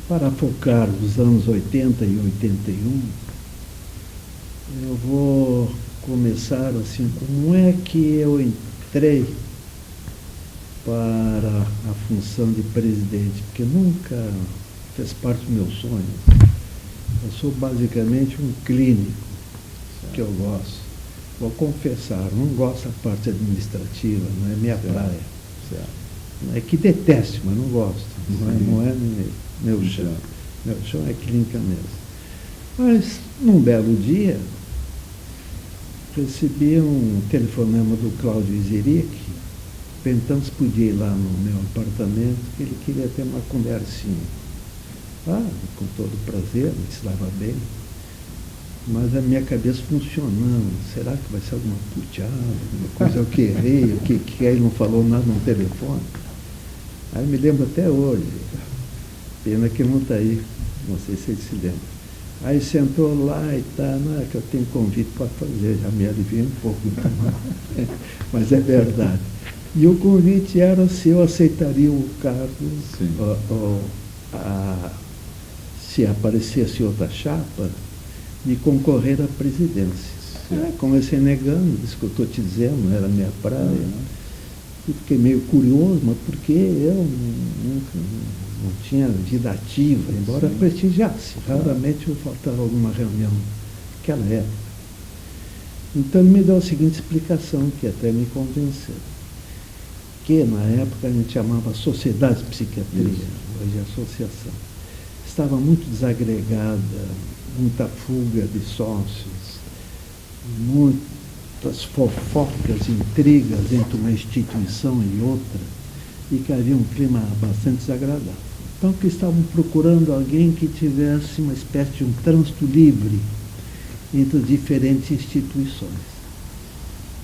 Para focar os anos 80 e 81, eu vou começar assim, como é que eu entrei para a função de presidente, porque nunca fez parte do meu sonho. Eu sou basicamente um clínico, que eu gosto. Vou confessar, não gosto da parte administrativa, não é minha praia. Não é que deteste, mas não gosto. Não é meu chão. Meu chão é clínica mesmo. Mas, num belo dia, recebi um telefonema do Cláudio Izeric, perguntando se podia ir lá no meu apartamento, que ele queria ter uma conversinha. Com todo prazer, me estava bem. Mas a minha cabeça funcionando. Será que vai ser alguma puteada, alguma coisa que eu errei, o que ele não falou nada no telefone? Aí me lembro até hoje. Pena que ele não está aí, não sei se ele se lembra. Aí sentou lá e não é que eu tenho convite para fazer, já me aliviei um pouco, mas é verdade. E o convite era se eu aceitaria o cargo, se aparecesse outra chapa, de concorrer à presidência. Comecei negando, disse que eu estou te dizendo, não era a minha praia. E fiquei meio curioso, mas porque eu não tinha vida ativa, embora prestigiasse. Raramente eu faltava alguma reunião naquela época. Então ele me deu a seguinte explicação, que até me convenceu. Que na época a gente chamava Sociedade de Psiquiatria, hoje é associação. Estava muito desagregada, muita fuga de sócios, muitas fofocas, intrigas entre uma instituição e outra, e que havia um clima bastante desagradável. Então, que estavam procurando alguém que tivesse uma espécie de um trânsito livre entre as diferentes instituições.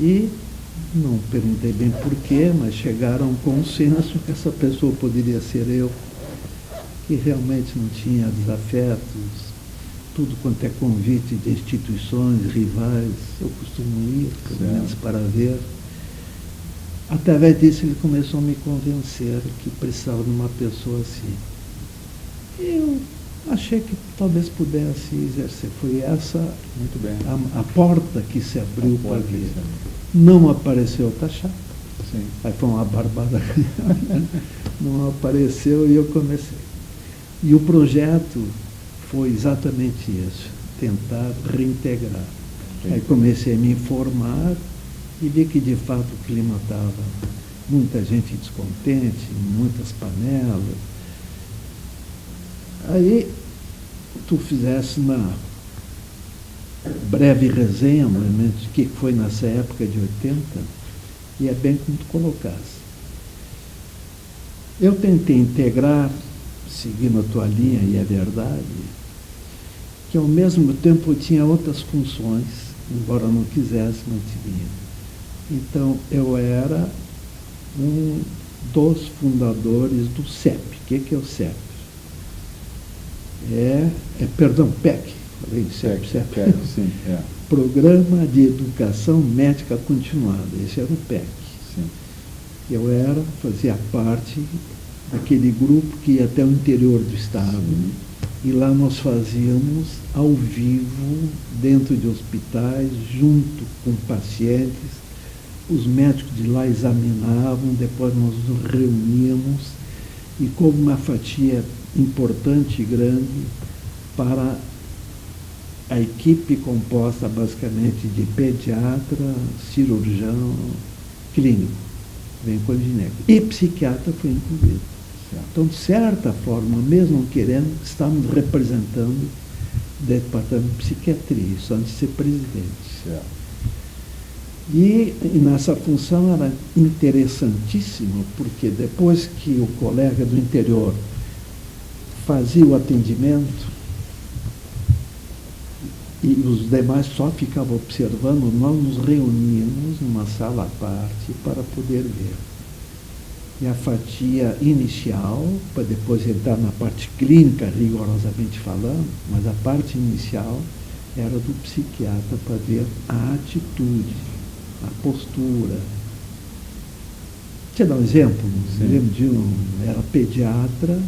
E não perguntei bem porquê, mas chegaram a um consenso que essa pessoa poderia ser eu, que realmente não tinha desafetos, tudo quanto é convite de instituições, rivais, eu costumo ir, pelo menos para ver. Através disso ele começou a me convencer que precisava de uma pessoa assim. Eu achei que talvez pudesse exercer. Foi essa a porta que se abriu para vir. Não apareceu outra chapa. Aí foi uma barbada. Não apareceu e eu comecei. E o projeto foi exatamente isso, tentar reintegrar. Aí comecei a me informar e vi que, de fato, o clima estava muita gente descontente, muitas panelas. Aí tu fizesse uma breve resenha, de que foi nessa época de 80, e é bem como tu colocasse. Eu tentei integrar, seguindo a tua linha, e é verdade, que ao mesmo tempo eu tinha outras funções, embora não quisesse, mantinha. Então, eu era um dos fundadores do CEP. O que é o CEP? PEC. Falei CEP, CEP. Sim, Programa de Educação Médica Continuada. Esse era o PEC. Sim. Eu fazia parte daquele grupo que ia até o interior do estado. Sim. E lá nós fazíamos ao vivo, dentro de hospitais, junto com pacientes. Os médicos de lá examinavam, depois nós nos reuníamos, e como uma fatia importante e grande para a equipe composta basicamente de pediatra, cirurgião, clínico, bem com gineco. E psiquiatra foi incluído. Então, de certa forma, mesmo não querendo, estávamos representando o departamento de psiquiatria, isso antes de ser presidente. E nessa função era interessantíssimo, porque depois que o colega do interior fazia o atendimento e os demais só ficavam observando, nós nos reuníamos numa sala à parte para poder ver. E a fatia inicial, para depois entrar na parte clínica, rigorosamente falando, mas a parte inicial era do psiquiatra para ver a atitude, a postura. Deixa eu dar um exemplo. Era pediatra,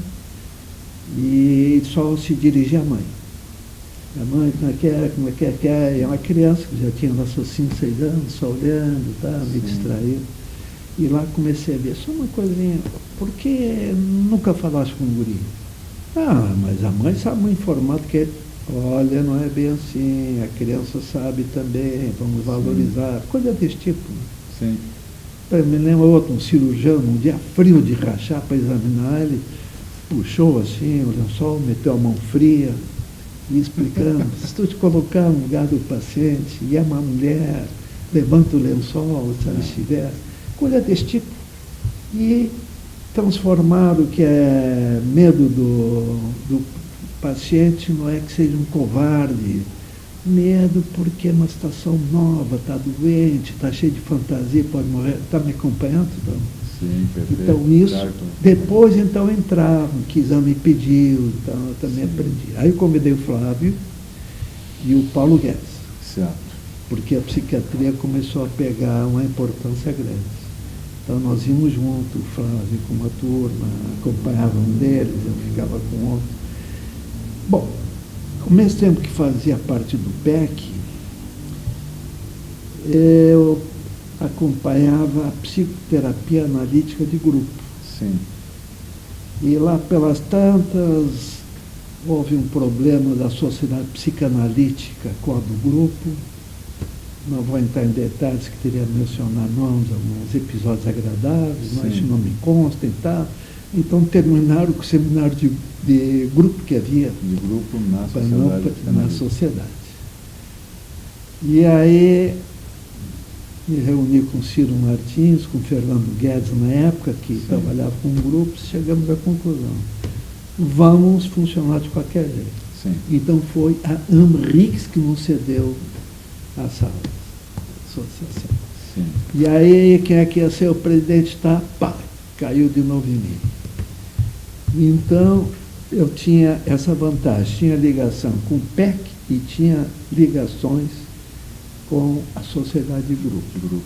E só se dirigia à mãe. A mãe, como é que é? É uma criança que já tinha lá seus 5, 6 anos, só olhando, tá, me distraído. E lá comecei a ver, só uma coisinha, por que nunca falaste com o guri? Ah, mas a mãe sabe muito informado que, olha, não é bem assim, a criança sabe também, vamos valorizar, coisa desse tipo. Sim. Eu me lembro outro, um cirurgião, um dia frio de rachar para examinar, ele puxou assim o lençol, meteu a mão fria, e explicando, se tu te colocar no lugar do paciente e é uma mulher, levanta o lençol, se ela estiver, coisa desse tipo. E transformar o que é medo do paciente não é que seja um covarde, medo porque é uma situação nova, está doente, está cheio de fantasia, pode morrer, está me acompanhando? Então? Sim, perfeito. Então isso, certo. depois então entravam, que exame pediu, então eu também aprendi. Aí eu convidei o Flávio e o Paulo Guedes, Certo. porque a psiquiatria começou a pegar uma importância grande. Então nós íamos junto, o Flávio com uma turma, acompanhava um deles, eu ficava com outro. Bom, ao mesmo tempo que fazia parte do PEC, eu acompanhava a psicoterapia analítica de grupo. Sim. E lá pelas tantas, houve um problema da sociedade psicanalítica com a do grupo. Não vou entrar em detalhes, que teria mencionar nomes, alguns episódios agradáveis, mas isso não me consta e tal. Então terminaram com o seminário de grupo que havia. De grupo na sociedade. Na sociedade. E aí me reuni com Ciro Martins, com Fernando Guedes na época, que trabalhava com um grupo, chegamos à conclusão. Vamos funcionar de qualquer jeito. Sim. Então foi a Amrix que nos cedeu a sala, a associação. Sim. E aí quem é que ia ser o presidente? Tá, pá, caiu de novo em mim. Então eu tinha essa vantagem, tinha ligação com o PEC e tinha ligações com a sociedade de grupo.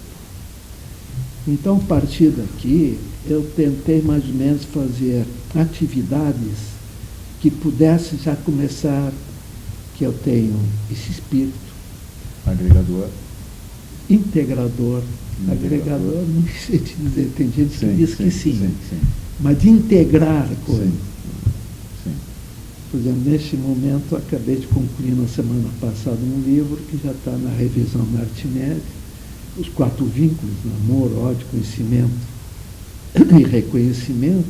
Então, a partir daqui, eu tentei mais ou menos fazer atividades que pudessem já começar, que eu tenho esse espírito. Agregador. Integrador. Agregador, não sei te dizer, tem gente que diz que sim. Mas de integrar a coisa. Sim. Por exemplo, neste momento, acabei de concluir na semana passada um livro que já está na revisão na Artimed, Os 4 Vínculos, amor, ódio, conhecimento e reconhecimento,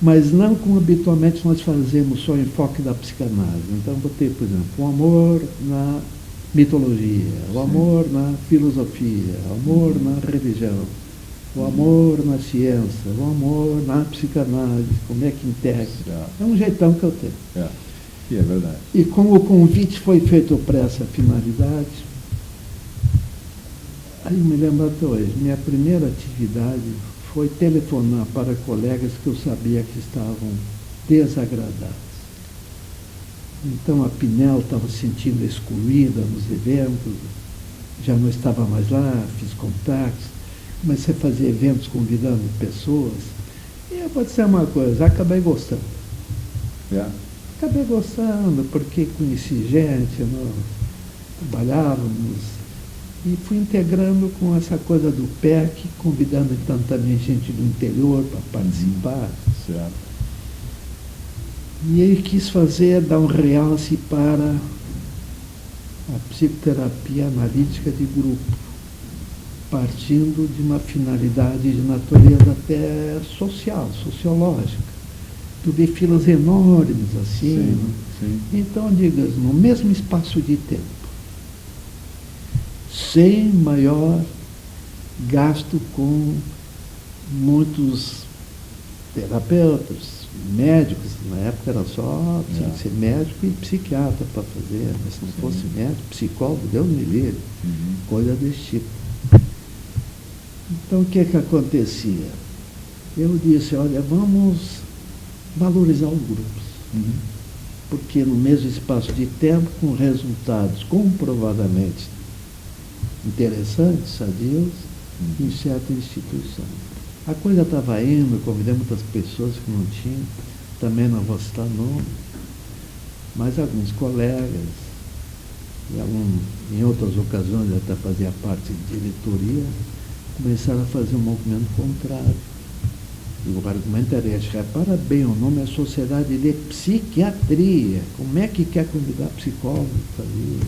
mas não como habitualmente nós fazemos só enfoque da psicanálise. Então, botei, por exemplo, o amor na mitologia, o amor na filosofia, o amor na religião, o amor na ciência, o amor na psicanálise, como é que integra. É um jeitão que eu tenho. E é verdade. E como o convite foi feito para essa finalidade, aí me lembro até hoje, minha primeira atividade foi telefonar para colegas que eu sabia que estavam desagradados. Então a Pinel estava se sentindo excluída nos eventos, já não estava mais lá, fiz contatos, comecei a fazer eventos convidando pessoas, e eu vou dizer uma coisa, acabei gostando. Acabei gostando, porque conheci gente, nós trabalhávamos, e fui integrando com essa coisa do PEC, convidando então também gente do interior para participar. Certo. E ele quis fazer, dar um realce para a psicoterapia analítica de grupo, partindo de uma finalidade de natureza até social, sociológica. Tu vê filas enormes assim. Sim. Então, digas, no mesmo espaço de tempo, sem maior gasto com muitos terapeutas, médicos, na época era só, tinha que ser médico e psiquiatra para fazer, mas se não fosse médico, psicólogo, Deus me livre, coisa desse tipo. Então o que acontecia? Eu disse, olha, vamos valorizar os grupos, porque no mesmo espaço de tempo, com resultados comprovadamente interessantes, sadios, em certa instituição. A coisa estava indo, eu convidei muitas pessoas que não tinham, também não vou citar nome, mas alguns colegas, em outras ocasiões até fazia parte de diretoria, começaram a fazer um movimento contrário. E o argumento era esse: repara bem, o nome é Sociedade de Psiquiatria. Como é que quer convidar psicólogo para ir?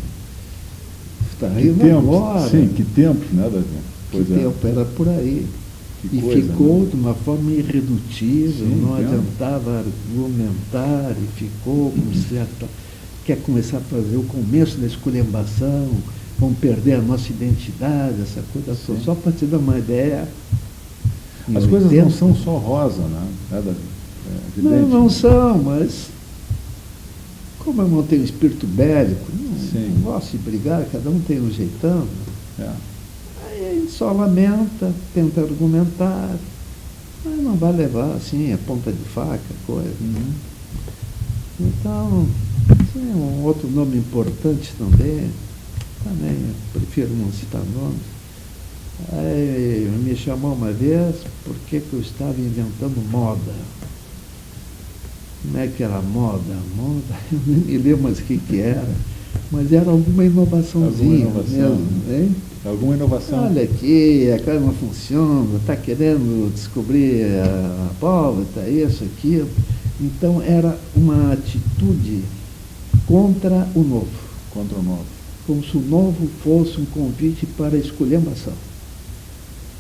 Está rindo agora. Sim, que tempos, né, Davi? Pois que tempo, era por aí. Que e coisa, ficou, né? De uma forma irredutível, Sim, não adiantava argumentar, e ficou como se quer começar a fazer o começo da esculhambação, vão perder a nossa identidade, essa coisa toda. Só para te dar uma ideia. As coisas não são só rosa, né? Não são, mas como eu não tenho espírito bélico, não gosto de brigar, cada um tem um jeitão. Aí a gente só lamenta, tenta argumentar, mas não vai levar assim, a ponta de faca, coisa. Então, um outro nome importante também eu prefiro não citar nomes. Aí me chamou uma vez porque que eu estava inventando moda. Como é que era moda? Moda, eu nem me lembro mais o que era, mas era alguma inovaçãozinha mesmo, hein? Alguma inovação. Olha aqui, a coisa não funciona, está querendo descobrir a pólvora, está isso, aquilo. Então era uma atitude contra o novo. Contra o novo. Como se o novo fosse um convite para a esculhambação,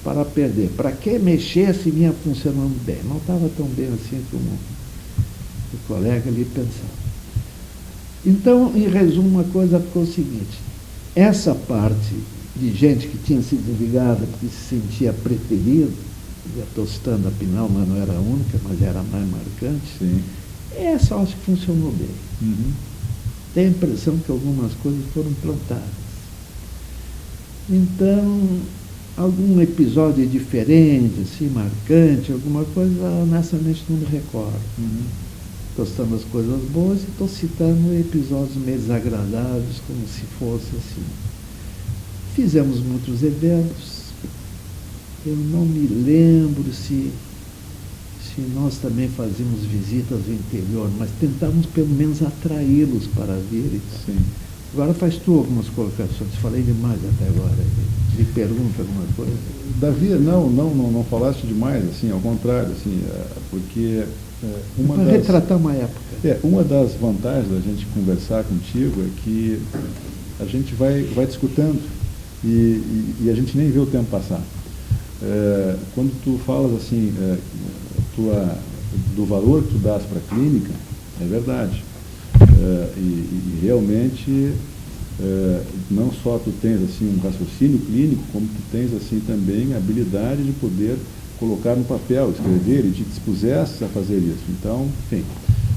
para perder. Para que mexer se vinha funcionando bem? Não estava tão bem assim como o colega ali pensava. Então, em resumo, a coisa ficou o seguinte: essa parte de gente que tinha sido desligada porque se sentia preterido, já estou citando a Pinal, mas não era a única, mas era a mais marcante. Sim. Essa acho que funcionou bem. Tenho a impressão que algumas coisas foram plantadas. Então, algum episódio diferente, assim, marcante, alguma coisa, honestamente não me recordo. Estou citando as coisas boas e estou citando episódios meio desagradáveis, como se fosse assim. Fizemos muitos eventos. Eu não me lembro se nós também fazíamos visitas ao interior, mas tentávamos pelo menos atraí-los para vir. Sim. Agora faz tu algumas colocações. Falei demais até agora. Me pergunta alguma coisa. Davi, não falaste demais, assim, ao contrário, assim, porque para retratar uma época. Uma das vantagens da gente conversar contigo é que a gente vai discutindo e a gente nem vê o tempo passar. Quando tu falas assim, do valor que tu dás para a clínica, é verdade. E realmente, não só tu tens assim, um raciocínio clínico, como tu tens assim, também a habilidade de poder colocar no papel, escrever, e te dispusesse a fazer isso. Então, enfim,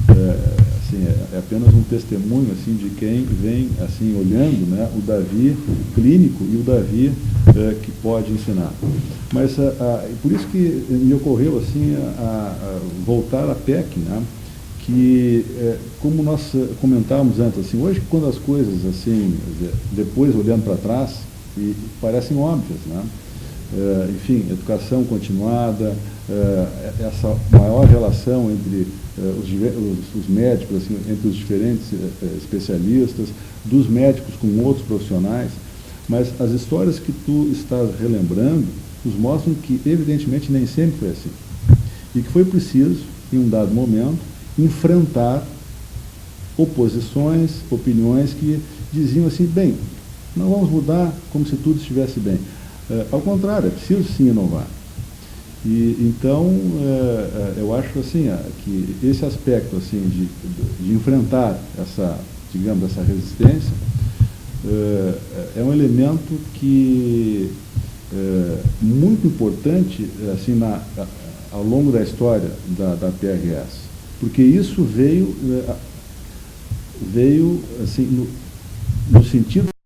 assim, é apenas um testemunho assim, de quem vem assim, olhando, né, o Davi clínico e o Davi que pode ensinar. Mas por isso que me ocorreu assim, a voltar à PEC, né, que, como nós comentávamos antes, assim, hoje quando as coisas, assim, depois olhando para trás, parecem óbvias, né? Enfim, educação continuada, essa maior relação entre os médicos, assim, entre os diferentes especialistas, dos médicos com outros profissionais, mas as histórias que tu estás relembrando nos mostram que, evidentemente, nem sempre foi assim. E que foi preciso, em um dado momento, enfrentar oposições, opiniões que diziam assim, bem, não vamos mudar como se tudo estivesse bem. Ao contrário, é preciso sim inovar. E então, eu acho assim, que esse aspecto assim, de enfrentar essa, digamos, essa resistência, é um elemento que muito importante assim, ao longo da história da PRS, porque isso veio assim, no sentido